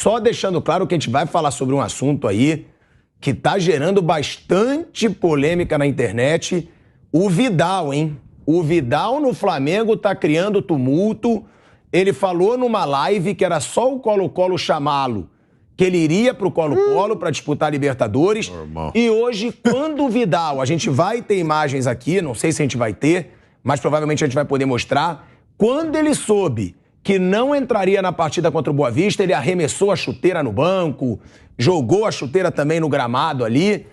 Só deixando claro que a gente vai falar sobre um assunto aí que tá gerando bastante polêmica na internet. O Vidal, hein? O Vidal no Flamengo tá criando tumulto. Ele falou numa live que era só o Colo-Colo chamá-lo, que ele iria pro Colo-Colo pra disputar a Libertadores. Normal. E hoje, quando o Vidal, a gente vai ter imagens aqui, não sei se a gente vai ter, mas provavelmente a gente vai poder mostrar, quando ele soube que não entraria na partida contra o Boa Vista, ele arremessou a chuteira no banco, jogou a chuteira também no gramado ali,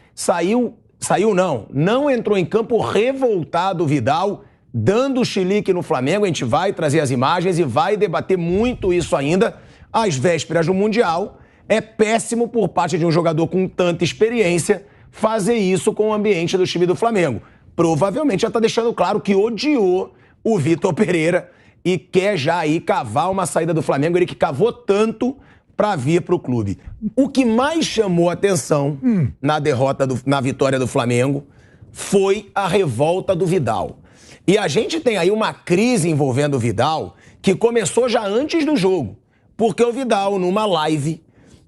não entrou em campo revoltado o Vidal, dando chilique no Flamengo. A gente vai trazer as imagens e vai debater muito isso ainda, às vésperas do Mundial. É péssimo por parte de um jogador com tanta experiência fazer isso com o ambiente do time do Flamengo. Provavelmente já está deixando claro que odiou o Vitor Pereira e quer já aí cavar uma saída do Flamengo, ele que cavou tanto para vir para o clube. O que mais chamou atenção na vitória do Flamengo foi a revolta do Vidal. E a gente tem aí uma crise envolvendo o Vidal que começou já antes do jogo, porque o Vidal, numa live,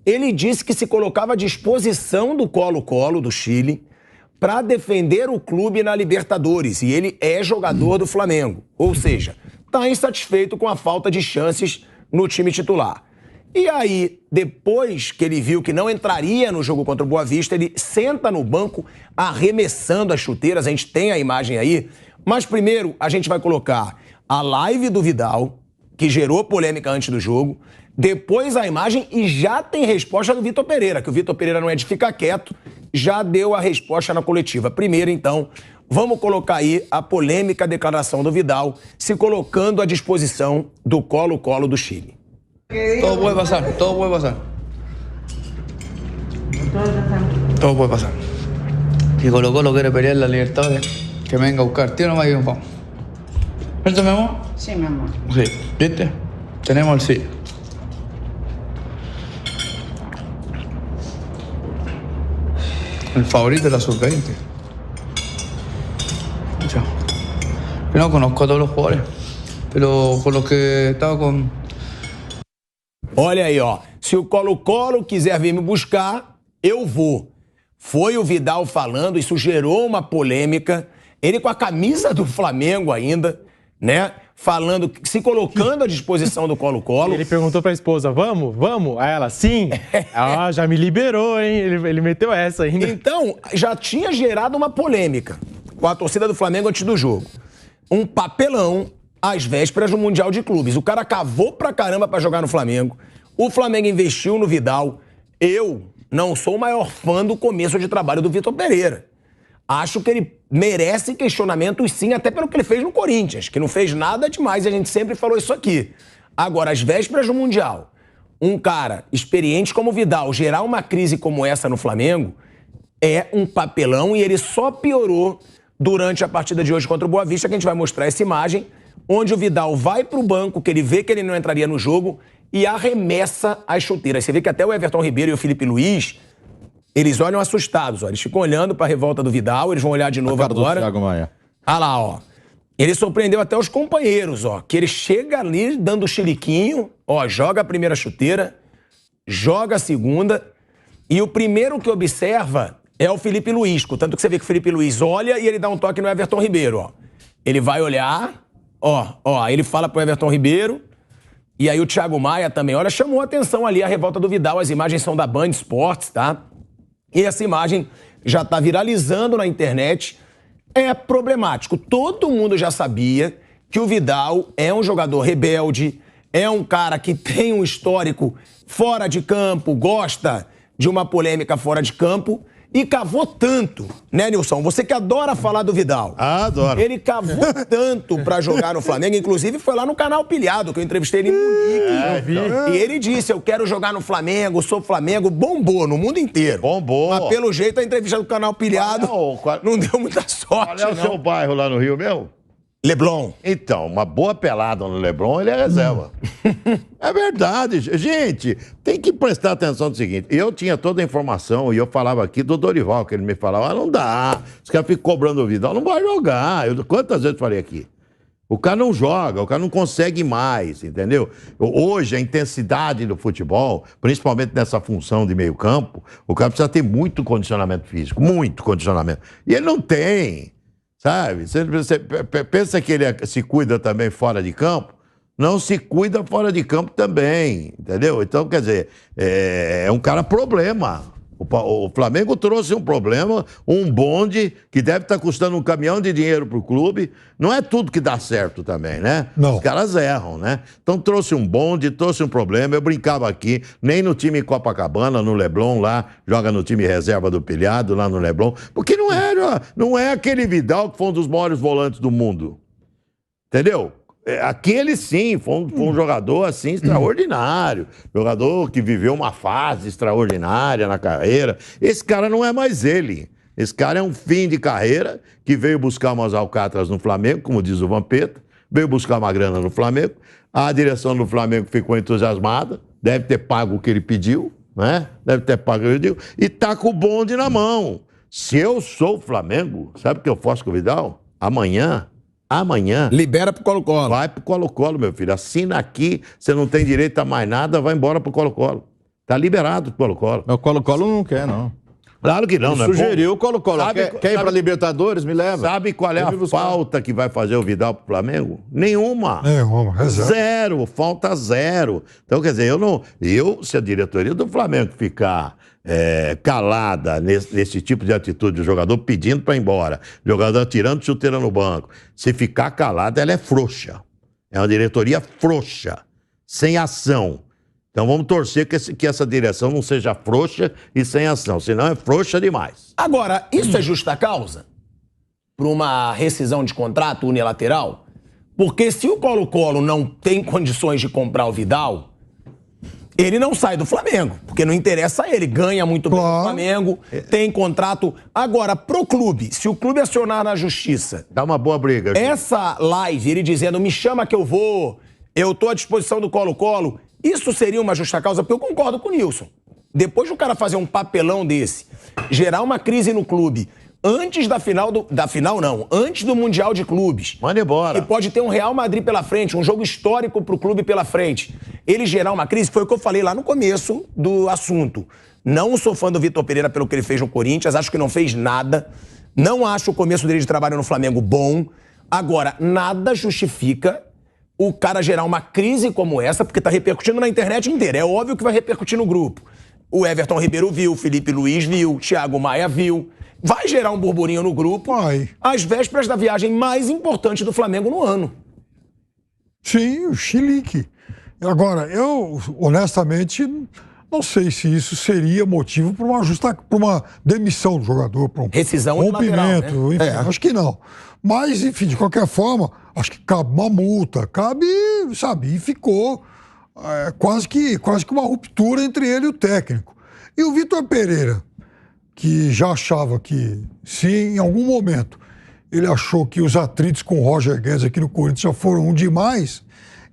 ele disse que se colocava à disposição do Colo-Colo do Chile para defender o clube na Libertadores, e ele é jogador do Flamengo, ou seja, está insatisfeito com a falta de chances no time titular. E aí, depois que ele viu que não entraria no jogo contra o Boa Vista, ele senta no banco arremessando as chuteiras. A gente tem a imagem aí, mas primeiro a gente vai colocar a live do Vidal, que gerou polêmica antes do jogo, depois a imagem e já tem resposta do Vitor Pereira, que o Vitor Pereira não é de ficar quieto, já deu a resposta na coletiva. Primeiro, então, vamos colocar aí a polêmica declaração do Vidal, se colocando à disposição do Colo-Colo do Chile. Todo puede pasar, todo puede pasar. Todo puede pasar. Si Colo-Colo quiere pelear la Libertadores, que me venga a buscar. Tío, nomás y nos vamos. ¿Esto, mi amor? Sí, mi amor. Sí, ¿viste? Tenemos el sí. El favorito de la sub-20. Yo no conozco a todos los jugadores, pero con los que estaba con... Olha aí, ó. Se o Colo-Colo quiser vir me buscar, eu vou. Foi o Vidal falando, isso gerou uma polêmica. Ele com a camisa do Flamengo ainda, né? Falando, se colocando à disposição do Colo-Colo. Ele perguntou pra esposa, vamos? Vamos? Aí ela, sim. Ah, já me liberou, hein? Ele meteu essa ainda. Então, já tinha gerado uma polêmica com a torcida do Flamengo antes do jogo. Um papelão às vésperas do Mundial de Clubes. O cara cavou pra caramba pra jogar no Flamengo. O Flamengo investiu no Vidal. Eu não sou o maior fã do começo de trabalho do Vitor Pereira. Acho que ele merece questionamentos, sim, até pelo que ele fez no Corinthians, que não fez nada demais, e a gente sempre falou isso aqui. Agora, às vésperas do Mundial, um cara experiente como o Vidal gerar uma crise como essa no Flamengo é um papelão, e ele só piorou durante a partida de hoje contra o Boa Vista, que a gente vai mostrar essa imagem, onde o Vidal vai pro banco, que ele vê que ele não entraria no jogo, e arremessa as chuteiras. Você vê que até o Everton Ribeiro e o Felipe Luiz, eles olham assustados, ó. Eles ficam olhando pra revolta do Vidal, eles vão olhar de novo agora. Thiago Maia. Ah lá, ó. Ele surpreendeu até os companheiros, ó. Que ele chega ali dando chiliquinho, ó, joga a primeira chuteira, joga a segunda, e o primeiro que observa é o Felipe Luiz. Tanto que você vê que o Felipe Luiz olha e ele dá um toque no Everton Ribeiro, ó. Ele vai olhar, ó, ele fala pro Everton Ribeiro, e aí o Thiago Maia também, olha, chamou a atenção ali a revolta do Vidal. As imagens são da Band Esportes, tá? E essa imagem já tá viralizando na internet. É problemático. Todo mundo já sabia que o Vidal é um jogador rebelde, é um cara que tem um histórico fora de campo, gosta de uma polêmica fora de campo, e cavou tanto, né, Nilson? Você que adora falar do Vidal. Ah, adoro. Ele cavou tanto pra jogar no Flamengo, inclusive foi lá no canal Pilhado, que eu entrevistei ele em Munique. E ele disse, eu quero jogar no Flamengo, sou Flamengo. Bombou no mundo inteiro. Bombou. Mas pelo jeito a entrevista do canal Pilhado não deu muita sorte, Qual é o seu bairro lá no Rio, meu? Leblon. Então, uma boa pelada no Leblon, ele é reserva. É verdade. Gente, tem que prestar atenção no seguinte. Eu tinha toda a informação e eu falava aqui do Dorival, que ele me falava, não dá. Os caras ficam cobrando o Vidal, não vai jogar. Quantas vezes falei aqui? O cara não joga, o cara não consegue mais, entendeu? Hoje, a intensidade do futebol, principalmente nessa função de meio campo, o cara precisa ter muito condicionamento físico, muito condicionamento. E ele não tem, sabe? Você pensa que ele se cuida também fora de campo? Não se cuida fora de campo também, entendeu? Então, quer dizer, é um cara problema. O Flamengo trouxe um problema, um bonde que deve estar custando um caminhão de dinheiro para o clube. Não é tudo que dá certo também, né? Não. Os caras erram, né? Então trouxe um bonde, trouxe um problema. Eu brincava aqui, nem no time Copacabana, no Leblon lá, joga no time reserva do Pilhado, lá no Leblon, porque não é aquele Vidal que foi um dos maiores volantes do mundo. Entendeu? Aquele sim, foi um jogador assim extraordinário, jogador que viveu uma fase extraordinária na carreira. Esse cara não é mais ele. Esse cara é um fim de carreira que veio buscar umas alcatras no Flamengo, como diz o Vampeta, veio buscar uma grana no Flamengo. A direção do Flamengo ficou entusiasmada, deve ter pago o que ele pediu, né? Deve ter pago o que ele pediu, e tá com o bonde na mão. Se eu sou o Flamengo, sabe o que eu faço com o Vidal? Amanhã. Libera pro Colo-Colo. Vai pro Colo-Colo, meu filho. Assina aqui, você não tem direito a mais nada, vai embora pro Colo-Colo. Tá liberado pro Colo-Colo. Mas o Colo-Colo não quer, não. Claro que não, né? Sugeriu o Colo-Colo. Quer ir pra Libertadores? Me leva. Sabe qual é a falta que vai fazer o Vidal pro Flamengo? Nenhuma. Reserva. Zero, falta zero. Então, quer dizer, se a diretoria do Flamengo ficar calada nesse tipo de atitude do jogador pedindo para ir embora, jogador tirando chuteira no banco, se ficar calada, ela é frouxa. É uma diretoria frouxa, sem ação. Então vamos torcer que essa direção não seja frouxa e sem ação, senão é frouxa demais. Agora, isso é justa causa para uma rescisão de contrato unilateral? Porque se o Colo-Colo não tem condições de comprar o Vidal, ele não sai do Flamengo, porque não interessa a ele. Ganha muito bem no Flamengo, tem contrato. Agora, pro clube, se o clube acionar na justiça... Dá uma boa briga. Essa live, ele dizendo, me chama que eu vou, eu tô à disposição do Colo-Colo, isso seria uma justa causa? Porque eu concordo com o Nilson. Depois de o cara fazer um papelão desse, gerar uma crise no clube, antes antes do Mundial de Clubes. Manda embora. E pode ter um Real Madrid pela frente, um jogo histórico pro clube pela frente. Ele gerar uma crise, foi o que eu falei lá no começo do assunto. Não sou fã do Vitor Pereira pelo que ele fez no Corinthians, acho que não fez nada. Não acho o começo dele de trabalho no Flamengo bom. Agora, nada justifica o cara gerar uma crise como essa, porque tá repercutindo na internet inteira. É óbvio que vai repercutir no grupo. O Everton Ribeiro viu, o Felipe Luiz viu, o Thiago Maia viu. Vai gerar um burburinho no grupo às vésperas da viagem mais importante do Flamengo no ano. Sim, o chilique. Agora, eu, honestamente, não sei se isso seria motivo para uma demissão do jogador, para um rescisão rompimento, né? Enfim, acho que não. Mas, enfim, de qualquer forma, acho que cabe uma multa, sabe, e ficou quase que uma ruptura entre ele e o técnico. E o Vitor Pereira, que já achava que, se em algum momento ele achou que os atritos com o Roger Guedes aqui no Corinthians já foram demais,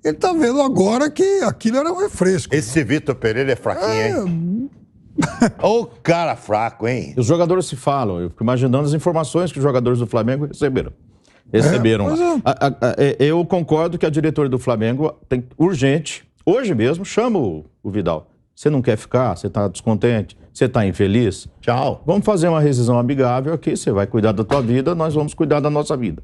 ele tá vendo agora que aquilo era um refresco. Esse Vitor Pereira é fraquinho, hein? Ô cara fraco, hein? Os jogadores se falam. Eu fico imaginando as informações que os jogadores do Flamengo receberam. Eu concordo que a diretoria do Flamengo tem urgente, hoje mesmo, chama o Vidal. Você não quer ficar? Você está descontente? Você está infeliz? Tchau. Vamos fazer uma rescisão amigável aqui. Você vai cuidar da tua vida, nós vamos cuidar da nossa vida.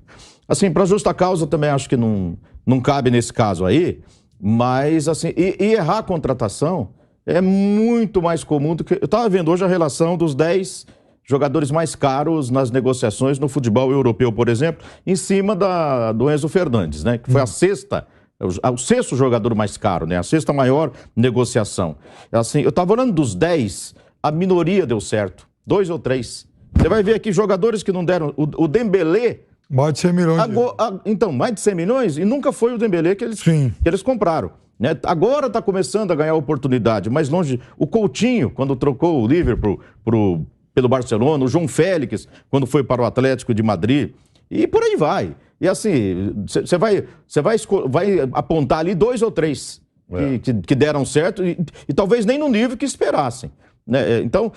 Assim, para justa causa também acho que não cabe nesse caso aí, mas assim, e errar a contratação é muito mais comum do que... Eu estava vendo hoje a relação dos 10 jogadores mais caros nas negociações no futebol europeu, por exemplo, em cima do Enzo Fernandes, né? Que foi a o sexto jogador mais caro, né? A sexta maior negociação. Assim, eu estava falando dos 10, a minoria deu certo. 2 ou 3. Você vai ver aqui jogadores que não deram... O Dembélé... Mais de 100 milhões. Então, mais de 100 milhões? E nunca foi o Dembélé que eles compraram. Né? Agora está começando a ganhar oportunidade. Mais longe, o Coutinho, quando trocou o Liverpool pelo Barcelona, o João Félix, quando foi para o Atlético de Madrid. E por aí vai. E assim, você vai apontar ali 2 ou 3 que deram certo e talvez nem no nível que esperassem. Né? Então,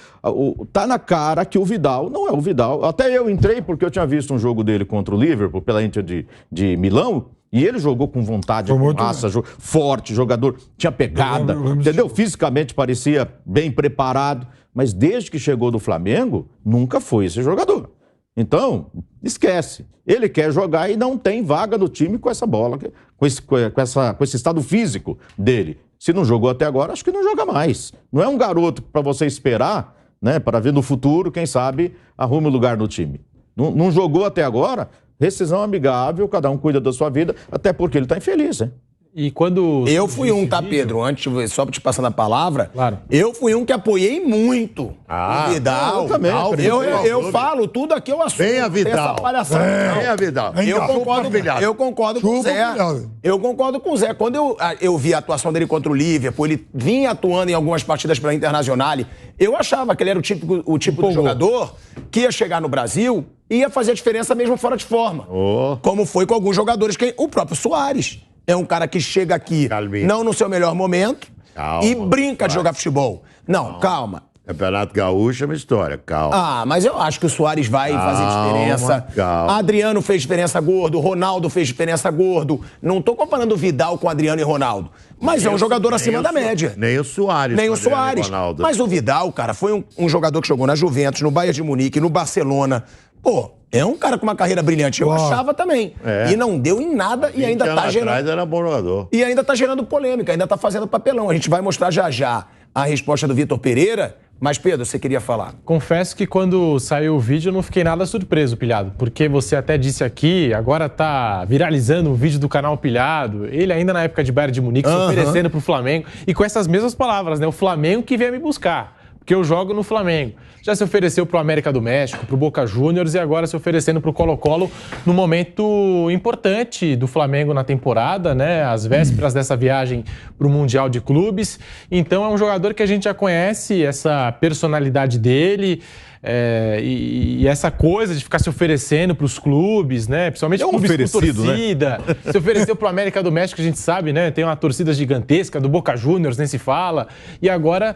tá na cara que o Vidal não é o Vidal. Até eu entrei porque eu tinha visto um jogo dele contra o Liverpool, pela Inter de Milão, e ele jogou com vontade, com raça, forte, jogador, tinha pegada, entendeu? Fisicamente parecia bem preparado, mas desde que chegou do Flamengo, nunca foi esse jogador. Então, esquece. Ele quer jogar e não tem vaga no time com essa bola, com esse estado físico dele. Se não jogou até agora, acho que não joga mais. Não é um garoto para você esperar, né, para ver no futuro, quem sabe, arrume um lugar no time. Não jogou até agora, rescisão amigável, cada um cuida da sua vida, até porque ele está infeliz, né? E quando... Eu fui um, tá, Pedro? Antes, só te passando a palavra, claro. Eu fui um que apoiei muito o Vidal. Eu também. Eu falo tudo aqui, eu assumo. Vem a Vidal. Vem a Vidal. Eu concordo com o Zé. Eu concordo com o Zé. Quando eu vi a atuação dele contra o Liverpool, ele vinha atuando em algumas partidas pela Internacional, eu achava que ele era o tipo de jogador que ia chegar no Brasil e ia fazer a diferença mesmo fora de forma. Como foi com alguns jogadores, o próprio Suárez. É um cara que chega aqui, não no seu melhor momento, e brinca de jogar futebol. Não, calma. Campeonato Gaúcho é uma história, calma. Mas eu acho que o Suárez vai fazer diferença. Calma. Adriano fez diferença gordo, Ronaldo fez diferença gordo. Não tô comparando o Vidal com Adriano e Ronaldo. Mas é um jogador acima da média. Nem o Suárez. Nem o Suárez. Mas o Vidal, cara, foi um jogador que jogou na Juventus, no Bayern de Munique, no Barcelona. Pô, é um cara com uma carreira brilhante. Eu achava também. E não deu em nada e ainda tá gerando... atrás era bom jogador. E ainda tá gerando polêmica, ainda tá fazendo papelão. A gente vai mostrar já a resposta do Vitor Pereira. Mas, Pedro, você queria falar? Confesso que quando saiu o vídeo eu não fiquei nada surpreso, Pilhado. Porque você até disse aqui, agora tá viralizando o vídeo do canal Pilhado. Ele ainda na época de Bayern de Munique se oferecendo pro Flamengo. E com essas mesmas palavras, né? O Flamengo que veio me buscar. Porque eu jogo no Flamengo. Já se ofereceu pro América do México, pro Boca Juniors e agora se oferecendo pro Colo-Colo no momento importante do Flamengo na temporada, né? Às vésperas dessa viagem pro Mundial de Clubes. Então é um jogador que a gente já conhece, essa personalidade dele. E essa coisa de ficar se oferecendo para os clubes, né? Principalmente clubes com torcida. Né? Se ofereceu para o América do México, a gente sabe, né? Tem uma torcida gigantesca, do Boca Juniors, nem se fala. E agora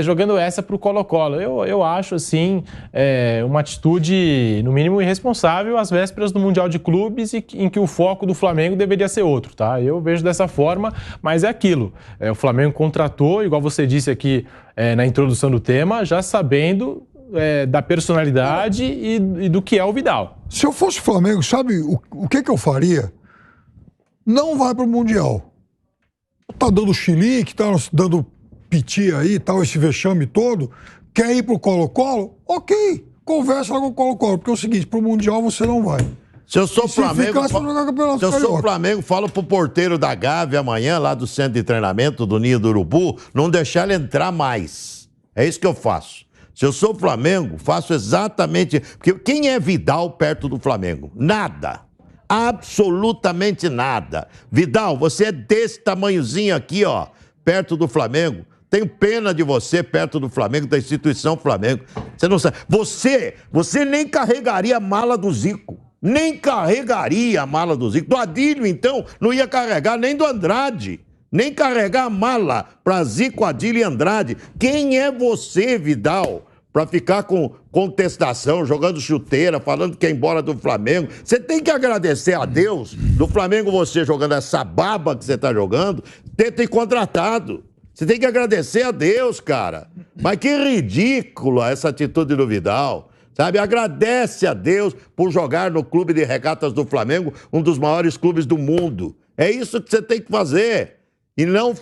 jogando essa para o Colo-Colo. Eu acho, assim, uma atitude, no mínimo, irresponsável às vésperas do Mundial de Clubes em que o foco do Flamengo deveria ser outro, tá? Eu vejo dessa forma, mas é aquilo. O Flamengo contratou, igual você disse aqui na introdução do tema, já sabendo... da personalidade e do que é o Vidal. Se eu fosse Flamengo, sabe o que eu faria? Não vai pro Mundial. Tá dando chilique, tá dando piti aí, tal, esse vexame todo. Quer ir pro Colo-Colo? Ok, conversa lá com o Colo-Colo, porque é o seguinte, pro Mundial você não vai. Se eu sou Flamengo, falo pro porteiro da Gávea amanhã, lá do centro de treinamento do Ninho do Urubu, não deixar ele entrar mais. É isso que eu faço. Se eu sou Flamengo, faço exatamente... Porque quem é Vidal perto do Flamengo? Nada. Absolutamente nada. Vidal, você é desse tamanhozinho aqui, ó, perto do Flamengo. Tenho pena de você perto do Flamengo, da instituição Flamengo. Você não sabe. Você nem carregaria a mala do Zico. Nem carregaria a mala do Zico. Do Adílio, então, não ia carregar nem do Andrade. Nem carregar a mala para Zico, Adílio e Andrade. Quem é você, Vidal, para ficar com contestação, jogando chuteira, falando que é embora do Flamengo? Você tem que agradecer a Deus do Flamengo, você jogando essa baba que você está jogando, ter contratado. Você tem que agradecer a Deus, cara. Mas que ridícula essa atitude do Vidal. Sabe, agradece a Deus por jogar no Clube de Regatas do Flamengo, um dos maiores clubes do mundo. É isso que você tem que fazer. E não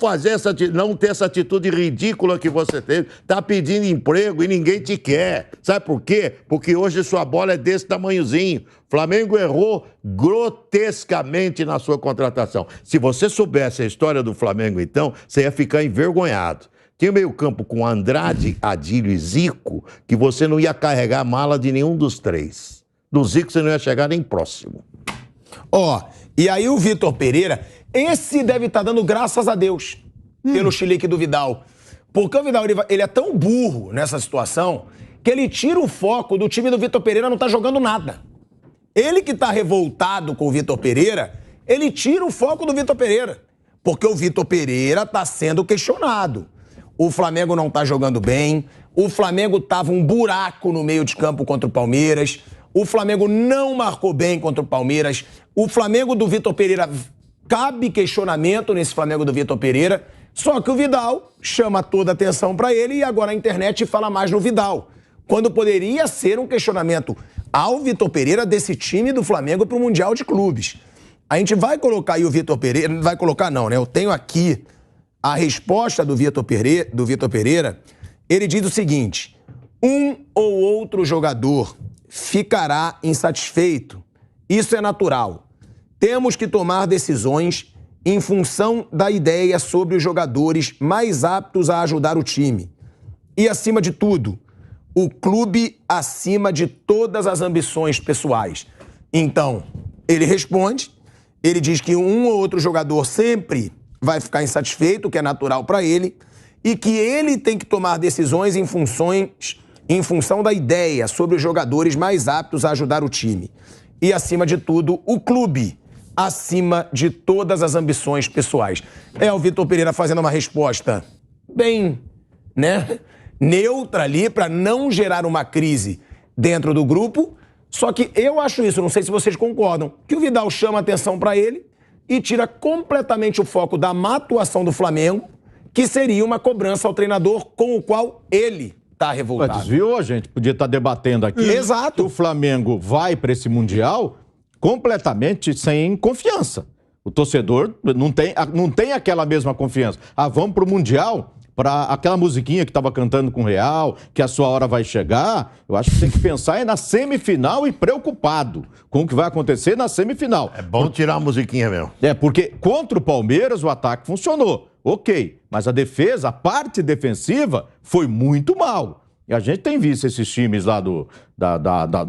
ter essa atitude ridícula que você teve. Tá pedindo emprego e ninguém te quer. Sabe por quê? Porque hoje sua bola é desse tamanhozinho. Flamengo errou grotescamente na sua contratação. Se você soubesse a história do Flamengo, então, você ia ficar envergonhado. Tinha meio campo com Andrade, Adílio e Zico, que você não ia carregar a mala de nenhum dos três. Do Zico você não ia chegar nem próximo. E aí o Vitor Pereira... Esse deve estar dando graças a Deus pelo chilique do Vidal. Porque o Vidal ele é tão burro nessa situação que ele tira o foco do time do Vitor Pereira não tá jogando nada. Ele que tá revoltado com o Vitor Pereira, ele tira o foco do Vitor Pereira. Porque o Vitor Pereira tá sendo questionado. O Flamengo não tá jogando bem, O Flamengo tava um buraco no meio de campo contra o Palmeiras. O Flamengo não marcou bem contra o Palmeiras. O Flamengo do Vitor Pereira, cabe questionamento nesse Flamengo do Vitor Pereira. Só que o Vidal chama toda a atenção para ele e agora a internet fala mais no Vidal. Quando poderia ser um questionamento ao Vitor Pereira desse time do Flamengo para o Mundial de Clubes. A gente vai colocar aí o Vitor Pereira... Não vai colocar não, né? Eu tenho aqui a resposta do Vitor Pereira. Ele diz o seguinte: um ou outro jogador ficará insatisfeito. Isso é natural. Temos que tomar decisões em função da ideia sobre os jogadores mais aptos a ajudar o time. E, acima de tudo, o clube acima de todas as ambições pessoais. Então, ele responde, ele diz que um ou outro jogador sempre vai ficar insatisfeito, o que é natural para ele, e que ele tem que tomar decisões em função da ideia sobre os jogadores mais aptos a ajudar o time. E, acima de tudo, o clube acima de todas as ambições pessoais. É o Vitor Pereira fazendo uma resposta bem, né, neutra ali, para não gerar uma crise dentro do grupo. Só que eu acho isso, não sei se vocês concordam, que o Vidal chama atenção para ele e tira completamente o foco da má atuação do Flamengo, que seria uma cobrança ao treinador com o qual ele está revoltado. Desviou, a gente podia estar debatendo aqui. Exato. Que o Flamengo vai para esse Mundial completamente sem confiança. O torcedor não tem aquela mesma confiança. Vamos para o Mundial, para aquela musiquinha que estava cantando com o Real, que a sua hora vai chegar. Eu acho que tem que pensar na semifinal e preocupado com o que vai acontecer na semifinal. É bom tirar a musiquinha mesmo. Porque contra o Palmeiras o ataque funcionou. Ok, mas a defesa, a parte defensiva, foi muito mal. E a gente tem visto esses times lá do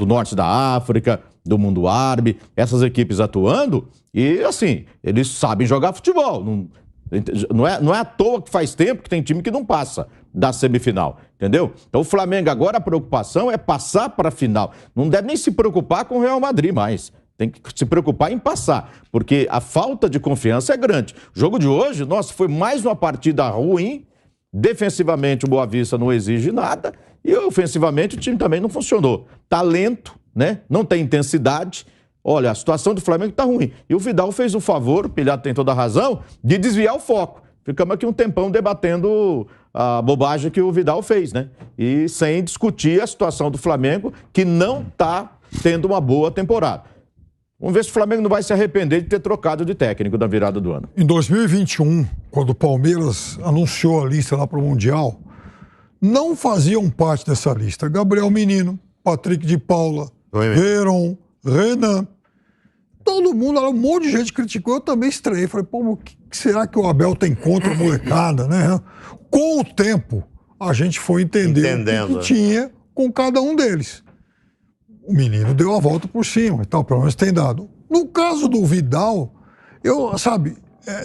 norte da África, do mundo árabe, essas equipes atuando, e assim, eles sabem jogar futebol. Não é à toa que faz tempo que tem time que não passa da semifinal, entendeu? Então o Flamengo agora, a preocupação é passar para a final. Não deve nem se preocupar com o Real Madrid mais. Tem que se preocupar em passar, porque a falta de confiança é grande. O jogo de hoje, nossa, foi mais uma partida ruim. Defensivamente o Boa Vista não exige nada e ofensivamente o time também não funcionou. Tá lento, né? Não tem intensidade. Olha, a situação do Flamengo tá ruim. E o Vidal fez o favor, o Pilhado tem toda a razão, de desviar o foco. Ficamos aqui um tempão debatendo a bobagem que o Vidal fez, né? E sem discutir a situação do Flamengo, que não tá tendo uma boa temporada. Vamos ver se o Flamengo não vai se arrepender de ter trocado de técnico na virada do ano. Em 2021, quando o Palmeiras anunciou a lista lá para o Mundial, não faziam parte dessa lista Gabriel Menino, Patrick de Paula, Veron, Renan. Todo mundo, um monte de gente criticou, eu também estranhei. Falei, pô, o que será que o Abel tem contra a molecada, né? Com o tempo, a gente foi entendendo o que tinha com cada um deles. O menino deu a volta por cima e tal, pelo menos tem dado. No caso do Vidal,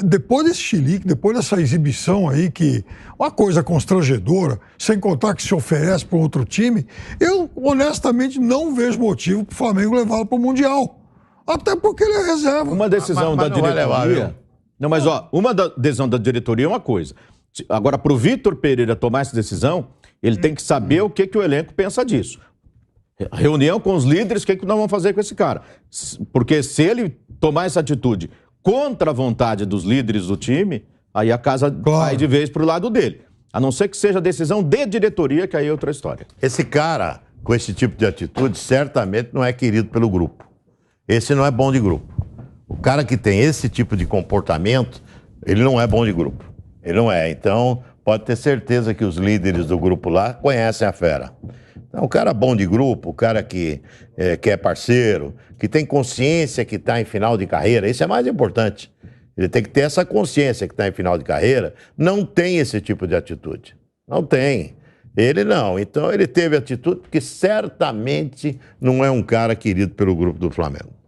depois desse chilique, depois dessa exibição aí, que uma coisa constrangedora, sem contar que se oferece para outro time, eu honestamente não vejo motivo para o Flamengo levá-lo para o Mundial. Até porque ele é reserva. Uma decisão da diretoria... uma decisão da diretoria é uma coisa. Agora, para o Vitor Pereira tomar essa decisão, ele tem que saber o que o elenco pensa disso. Reunião com os líderes, o que nós vamos fazer com esse cara? Porque se ele tomar essa atitude contra a vontade dos líderes do time, aí a casa vai de vez pro lado dele. A não ser que seja decisão de diretoria, que aí é outra história. Esse cara, com esse tipo de atitude, certamente não é querido pelo grupo. Esse não é bom de grupo. O cara que tem esse tipo de comportamento, ele não é bom de grupo. Ele não é. Então, pode ter certeza que os líderes do grupo lá conhecem a fera. Então, o cara bom de grupo, o cara que é parceiro, que tem consciência que está em final de carreira, isso é mais importante. Ele tem que ter essa consciência que está em final de carreira, não tem esse tipo de atitude. Não tem. Ele não. Então, ele teve atitude porque certamente não é um cara querido pelo grupo do Flamengo.